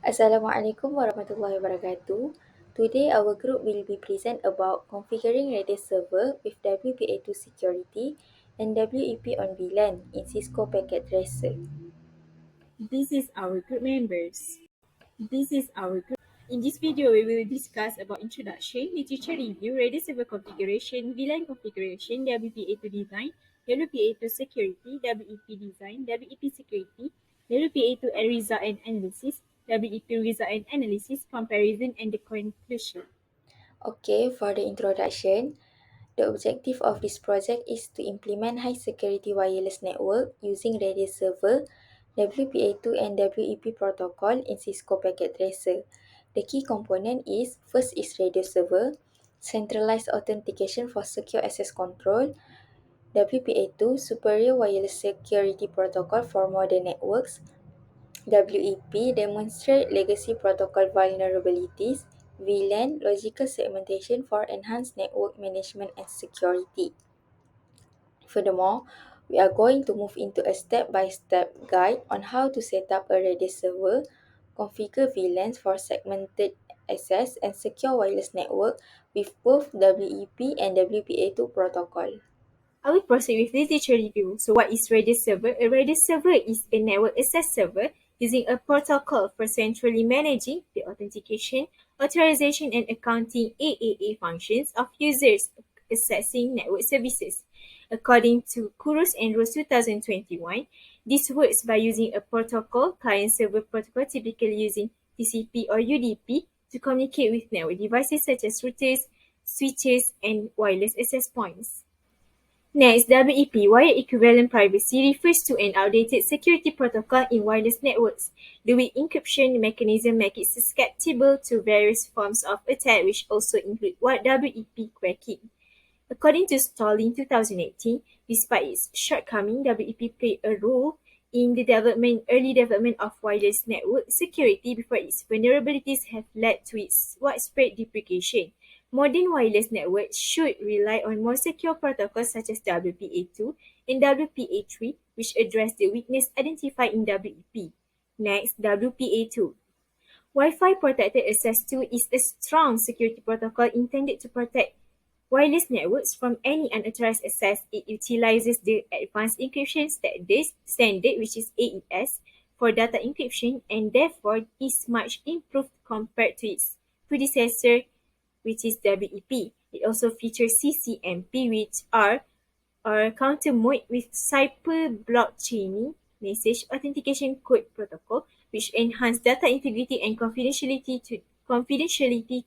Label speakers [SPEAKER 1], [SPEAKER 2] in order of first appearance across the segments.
[SPEAKER 1] Assalamualaikum warahmatullahi wabarakatuh. Today our group will be present about configuring Redis server with WPA2 security and WEP on VLAN in Cisco Packet Tracer.
[SPEAKER 2] This is our group members. This is our group. In this video, we will discuss about introduction, literature review, Redis server configuration, VLAN configuration, WPA2 design, WPA2 security, WEP design, WEP security, WPA2 result and analysis, WEP result and analysis, comparison, and the conclusion.
[SPEAKER 1] Okay, for the introduction, the objective of this project is to implement high security wireless network using Redis server, WPA2 and WEP protocol in Cisco Packet Tracer. The key component is first is Redis server, centralized authentication for secure access control, WPA2 Superior Wireless Security Protocol for modern networks, WEP demonstrate legacy protocol vulnerabilities, VLAN logical segmentation for enhanced network management and security. Furthermore, we are going to move into a step-by-step guide on how to set up a Redis server, configure VLANs for segmented access and secure wireless network with both WEP and WPA2 protocol.
[SPEAKER 2] I will proceed with literature review. So what is Redis server? A Redis server is a network access server using a protocol for centrally managing the authentication, authorization, and accounting AAA functions of users accessing network services. According to Kurus and Rose 2021, this works by using a protocol, client-server protocol, typically using TCP or UDP, to communicate with network devices such as routers, switches, and wireless access points. Next, WEP, Wire Equivalent Privacy, refers to an outdated security protocol in wireless networks. The weak encryption mechanism makes it susceptible to various forms of attack, which also include WEP cracking. According to Stoll in 2018, despite its shortcoming, WEP played a role in the early development of wireless network security before its vulnerabilities have led to its widespread deprecation. Modern wireless networks should rely on more secure protocols such as WPA2 and WPA3, which address the weakness identified in WEP. Next, WPA2. Wi-Fi Protected Access 2 is a strong security protocol intended to protect wireless networks from any unauthorized access. It utilizes the Advanced Encryption Standard, which is AES, for data encryption and therefore is much improved compared to its predecessor, which is WEP. It also features CCMP, which are counter mode with Cyber Blockchaining Message Authentication Code Protocol, which enhance data integrity and confidentiality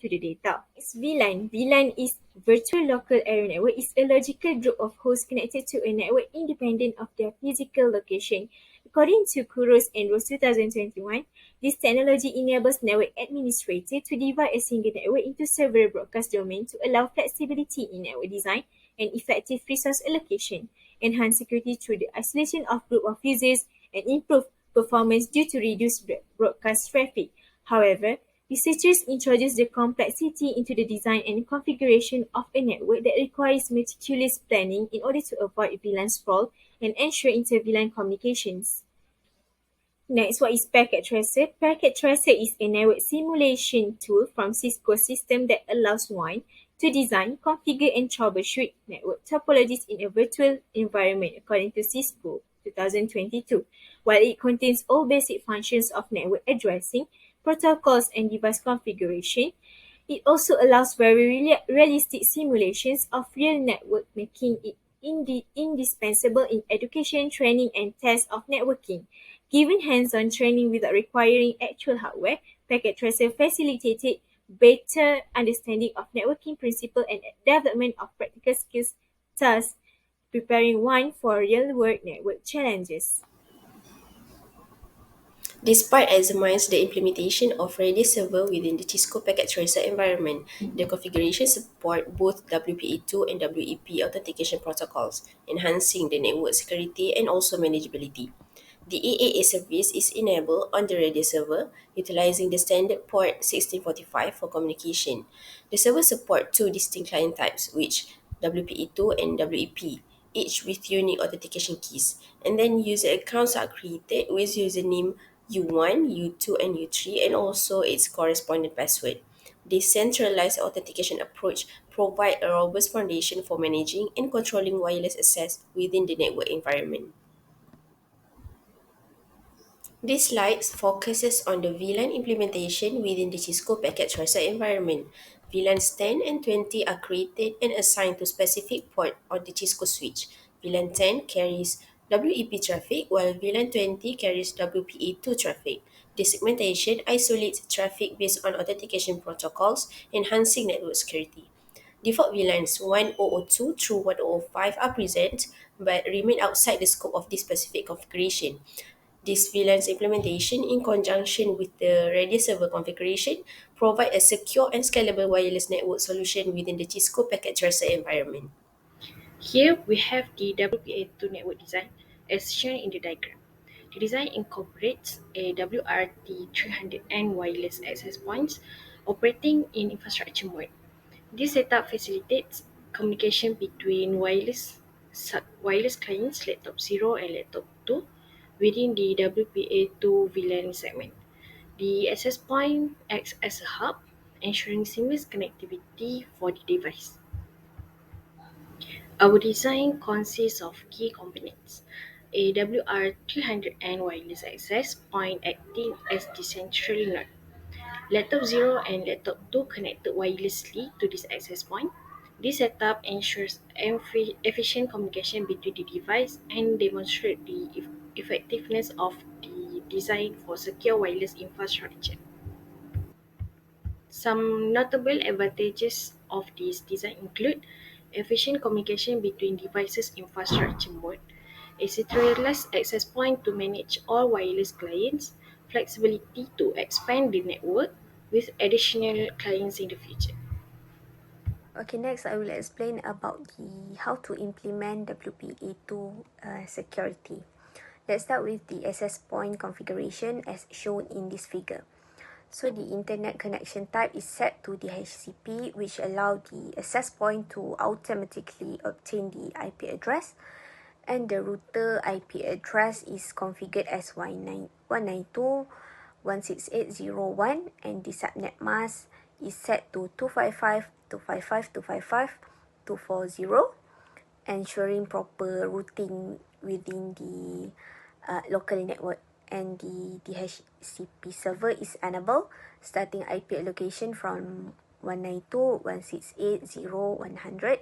[SPEAKER 2] to the data. It's VLAN. VLAN is Virtual Local Area Network is a logical group of hosts connected to a network independent of their physical location. According to Kuros and Rose 2021, this technology enables network administrator to divide a single network into several broadcast domains to allow flexibility in network design and effective resource allocation, enhance security through the isolation of group of users, and improve performance due to reduced broadcast traffic. However, researchers introduce the complexity into the design and configuration of a network that requires meticulous planning in order to avoid VLAN sprawl and ensure inter-VLAN communications. Next, what is Packet Tracer? Packet Tracer is a network simulation tool from Cisco system that allows one to design, configure, and troubleshoot network topologies in a virtual environment, according to Cisco 2022. While it contains all basic functions of network addressing, protocols, and device configuration, it also allows very realistic simulations of real network, making it indispensable in education, training, and tests of networking. Given hands-on training without requiring actual hardware, Packet Tracer facilitated better understanding of networking principles and development of practical skills, thus preparing one for real-world network challenges.
[SPEAKER 3] Despite examines the implementation of Redis server within the Cisco Packet Tracer environment, the configuration support both WPA2 and WEP authentication protocols, enhancing the network security and also manageability. The AAA service is enabled on the Redis server, utilizing the standard port 1645 for communication. The server supports two distinct client types, which WPA2 and WEP, each with unique authentication keys, and then user accounts are created with username U1, U2, and U3, and also its corresponding password. This centralized authentication approach provides a robust foundation for managing and controlling wireless access within the network environment. This slide focuses on the VLAN implementation within the Cisco packet tracer environment. VLANs 10 and 20 are created and assigned to specific port on the Cisco switch. VLAN 10 carries WEP traffic while VLAN 20 carries WPA2 traffic. This segmentation isolates traffic based on authentication protocols, enhancing network security. Default VLANs 1002 through 1005 are present but remain outside the scope of this specific configuration. This VLAN's implementation, in conjunction with the radius server configuration, provide a secure and scalable wireless network solution within the Cisco packet tracer environment.
[SPEAKER 4] Here we have the WPA2 network design as shown in the diagram. The design incorporates a WRT300N wireless access points operating in infrastructure mode. This setup facilitates communication between wireless clients laptop 0 and laptop 2 within the WPA2 VLAN segment. The access point acts as a hub, ensuring seamless connectivity for the device. Our design consists of key components: a WR300N wireless access point acting as the central node. Laptop 0 and Laptop 2 connected wirelessly to this access point. This setup ensures efficient communication between the device and demonstrates the effectiveness of the design for secure wireless infrastructure. Some notable advantages of this design include efficient communication between devices infrastructure mode, a centralized access point to manage all wireless clients, flexibility to expand the network with additional clients in the future.
[SPEAKER 1] Okay, next I will explain about how to implement WPA2 security. Let's start with the access point configuration as shown in this figure. So the internet connection type is set to DHCP, which allows the access point to automatically obtain the IP address, and the router IP address is configured as 192.168.0.1, and the subnet mask is set to 255.255.255.240, ensuring proper routing within the local network. And the DHCP server is enabled, starting IP allocation from 192.168.0.100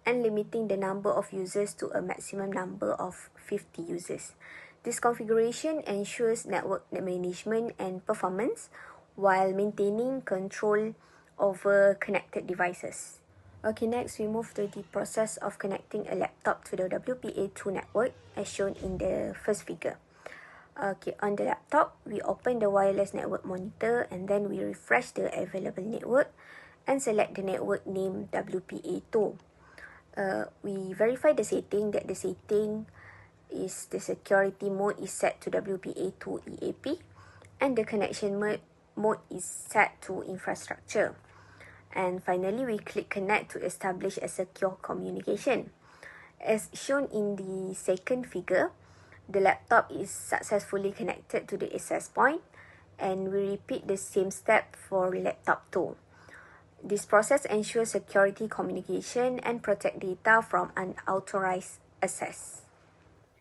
[SPEAKER 1] and limiting the number of users to a maximum number of 50 users. This configuration ensures network management and performance while maintaining control over connected devices. Okay, next we move to the process of connecting a laptop to the WPA2 network as shown in the first figure. Okay, on the laptop, we open the wireless network monitor and then we refresh the available network and select the network name WPA2. We verify the setting that the setting is the security mode is set to WPA2 EAP and the connection mode is set to infrastructure. And finally, we click connect to establish a secure communication. As shown in the second figure, the laptop is successfully connected to the access point, and we repeat the same step for laptop 2. This process ensures security communication and protect data from unauthorized access.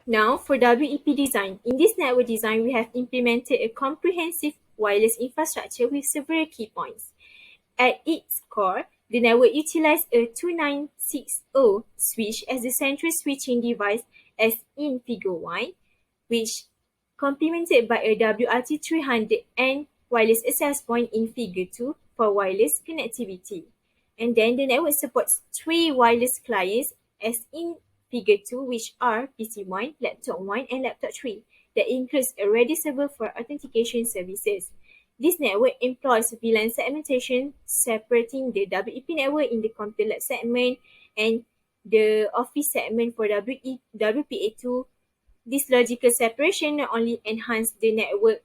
[SPEAKER 2] Now, for WEP design. In this network design, we have implemented a comprehensive wireless infrastructure with several key points. At its core, the network utilizes a 2960 switch as the central switching device as in figure 1, which complemented by a WRT300N wireless access point in figure 2 for wireless connectivity. And then the network supports 3 wireless clients as in figure 2, which are PC1, Laptop 1, and Laptop 3. That includes a ready server for authentication services. This network employs VLAN segmentation, separating the WEP network in the computer lab segment and the office segment for WPA2. This logical separation not only enhances the network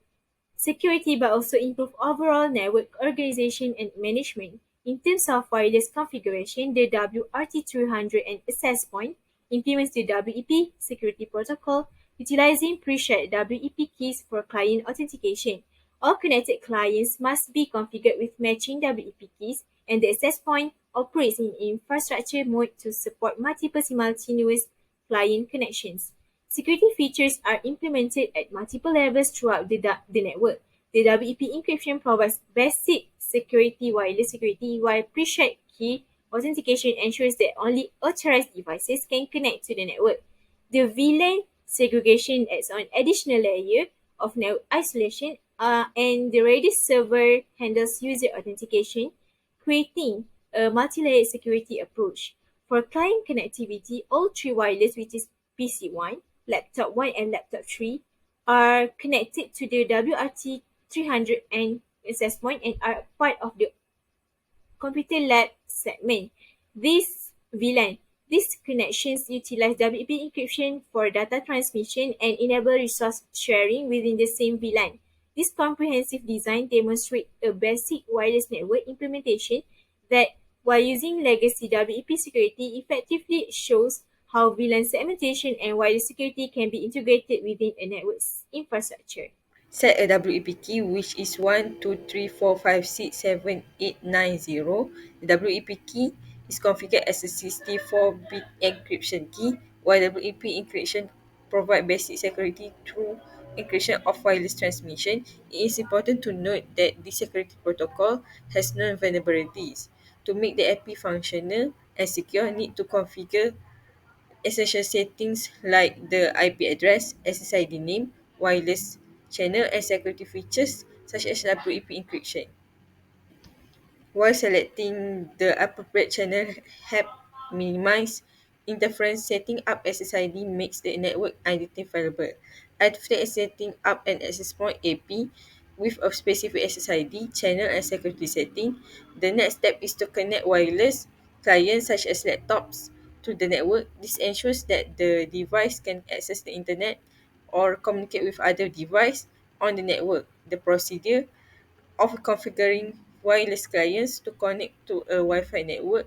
[SPEAKER 2] security but also improves overall network organization and management. In terms of wireless configuration, the WRT300 and access point implements the WEP security protocol, utilizing pre-shared WEP keys for client authentication. All connected clients must be configured with matching WEP keys, and the access point operates in infrastructure mode to support multiple simultaneous client connections. Security features are implemented at multiple levels throughout the network. The WEP encryption provides basic security, wireless security, while pre-shared key authentication ensures that only authorized devices can connect to the network. The VLAN segregation adds an additional layer of network isolation, and the Redis server handles user authentication, creating a multi-layered security approach. For client connectivity, all three wireless, which is PC1, laptop 1, and laptop 3, are connected to the WRT 300 and access point and are part of the computer lab segment. This VLAN. These connections utilize WEP encryption for data transmission and enable resource sharing within the same VLAN. This comprehensive design demonstrates a basic wireless network implementation that, while using legacy WEP security, effectively shows how VLAN segmentation and wireless security can be integrated within a network's infrastructure.
[SPEAKER 5] Set a WEP key which is 123456789. The WEP key is configured as a 64-bit encryption key, while WEP encryption provides basic security through encryption of wireless transmission. It is important to note that this security protocol has no vulnerabilities. To make the IP functional and secure, need to configure essential settings like the IP address, SSID name, wireless channel, and security features such as WEP encryption. While selecting the appropriate channel help minimize interference, setting up SSID makes the network identifiable. After setting up an access point AP with a specific SSID, channel, and security setting, the next step is to connect wireless clients such as laptops to the network. This ensures that the device can access the internet or communicate with other devices on the network. The procedure of configuring wireless clients to connect to a Wi-Fi network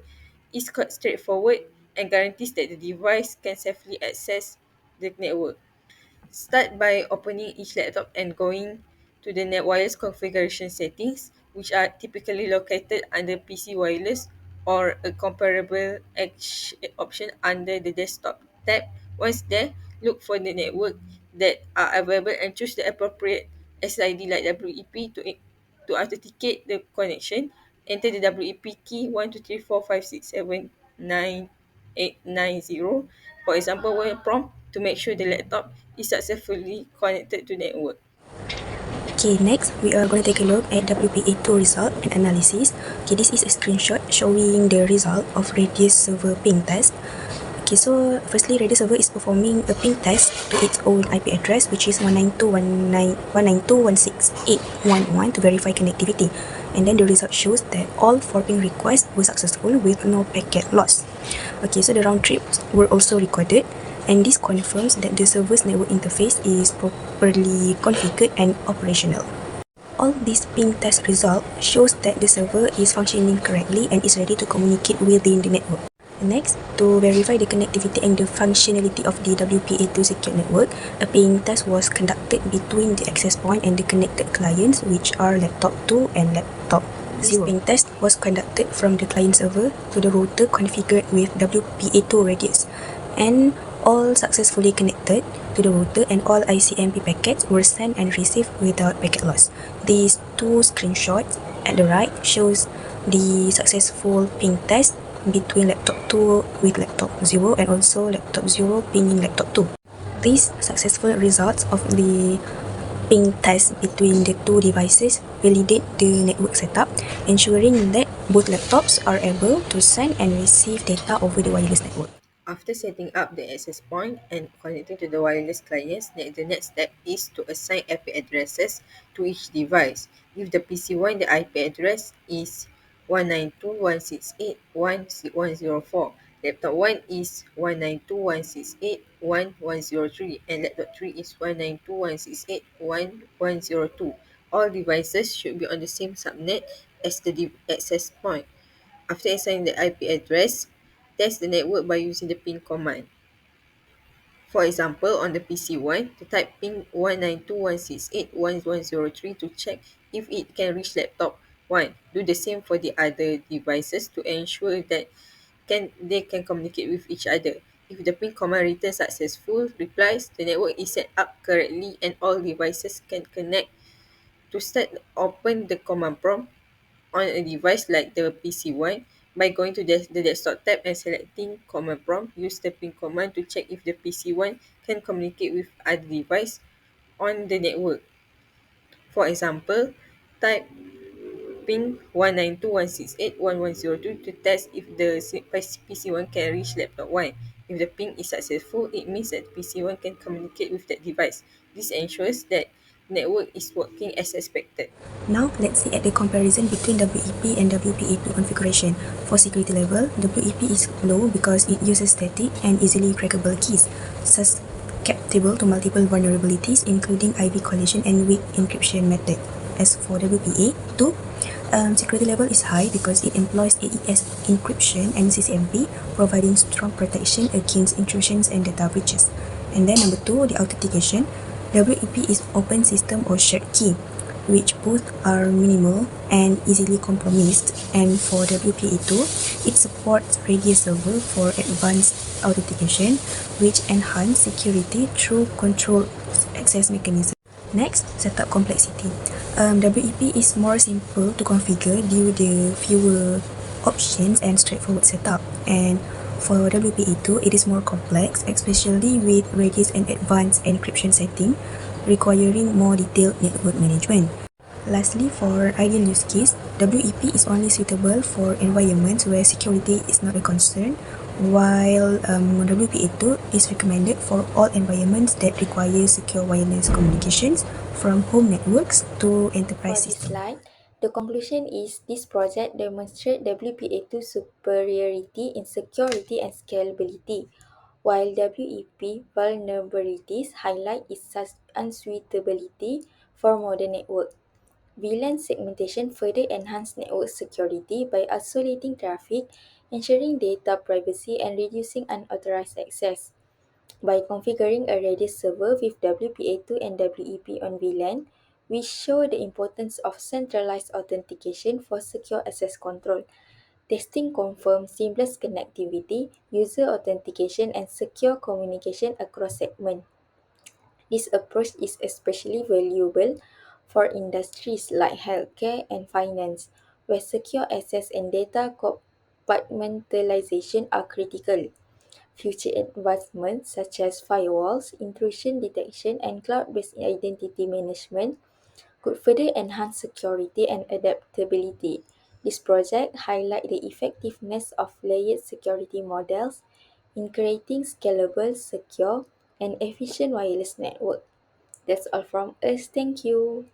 [SPEAKER 5] is quite straightforward and guarantees that the device can safely access the network. Start by opening each laptop and going to the net wireless configuration settings, which are typically located under PC wireless or a comparable option under the desktop tab. Once there, look for the network that are available and choose the appropriate SID like WEP to authenticate the connection. Enter the WEP key 12345679890. For example, when prompt to make sure the laptop is successfully connected to network.
[SPEAKER 6] Okay, next we are going to take a look at WPA2 result and analysis. Okay, this is a screenshot showing the result of Radius server ping test. Okay, so firstly, Radius server is performing a ping test to its own IP address, which is 192.168.11 to verify connectivity. And then the result shows that all 4 ping requests were successful with no packet loss. Okay, so the round trips were also recorded, and this confirms that the server's network interface is properly configured and operational. All these ping test result shows that the server is functioning correctly and is ready to communicate within the network. Next, to verify the connectivity and the functionality of the WPA2 secure network, a ping test was conducted between the access point and the connected clients, which are laptop 2 and laptop 0. This ping test was conducted from the client server to the router configured with WPA2 radius, and all successfully connected to the router, and all ICMP packets were sent and received without packet loss. These two screenshots at the right shows the successful ping test between laptop 2 with laptop 0 and also laptop 0 pinging laptop 2. These successful results of the ping test between the two devices validate the network setup, ensuring that both laptops are able to send and receive data over the wireless network.
[SPEAKER 5] After setting up the access point and connecting to the wireless clients, the next step is to assign IP addresses to each device. If the PC1, the IP address is 192.168.1.104. Laptop 1 is 192.168.1.103 and laptop 3 is 192.168.1.102. All devices should be on the same subnet as the access point. After assigning the IP address, test the network by using the ping command. For example, on the PC1, the type ping 192.168.1.103 to check if it can reach laptop 1. Do the same for the other devices to ensure that they can communicate with each other. If the ping command returns successful replies, the network is set up correctly and all devices can connect. To start, open the command prompt on a device like the PC1 by going to the desktop tab and selecting command prompt. Use the ping command to check if the PC1 can communicate with other device on the network. For example, type ping 192.168.1.102 to test if the PC1 can reach laptop 1. If the ping is successful, it means that PC1 can communicate with that device. This ensures that network is working as expected.
[SPEAKER 6] Now, let's see at the comparison between WEP and WPA2 configuration. For security level, WEP is low because it uses static and easily crackable keys, susceptible to multiple vulnerabilities including IV collision and weak encryption method. As for WPA2, security level is high because it employs AES encryption and CCMP, providing strong protection against intrusions and data breaches. And then number 2, the authentication. WEP is open system or shared key, which both are minimal and easily compromised. And for WPA2, it supports radius server for advanced authentication, which enhance security through controlled access mechanism. Next, setup complexity. WEP is more simple to configure due to fewer options and straightforward setup. And for WPA2, it is more complex, especially with radius and advanced encryption setting, requiring more detailed network management. Lastly, for ideal use case, WEP is only suitable for environments where security is not a concern, while WPA2 is recommended for all environments that require secure wireless communications from home networks to enterprise
[SPEAKER 1] For this
[SPEAKER 6] systems.
[SPEAKER 1] slide, the conclusion is this project demonstrates WPA2 superiority in security and scalability, while WEP vulnerabilities highlight its unsuitability for modern network. VLAN segmentation further enhanced network security by isolating traffic, ensuring data privacy, and reducing unauthorized access. By configuring a radius server with WPA2 and WEP on VLAN, we show the importance of centralized authentication for secure access control. Testing confirms seamless connectivity, user authentication, and secure communication across segments. This approach is especially valuable for industries like healthcare and finance, where secure access and data compartmentalization are critical. Future advancements such as firewalls, intrusion detection, and cloud-based identity management could further enhance security and adaptability. This project highlights the effectiveness of layered security models in creating scalable, secure, and efficient wireless network. That's all from us. Thank you.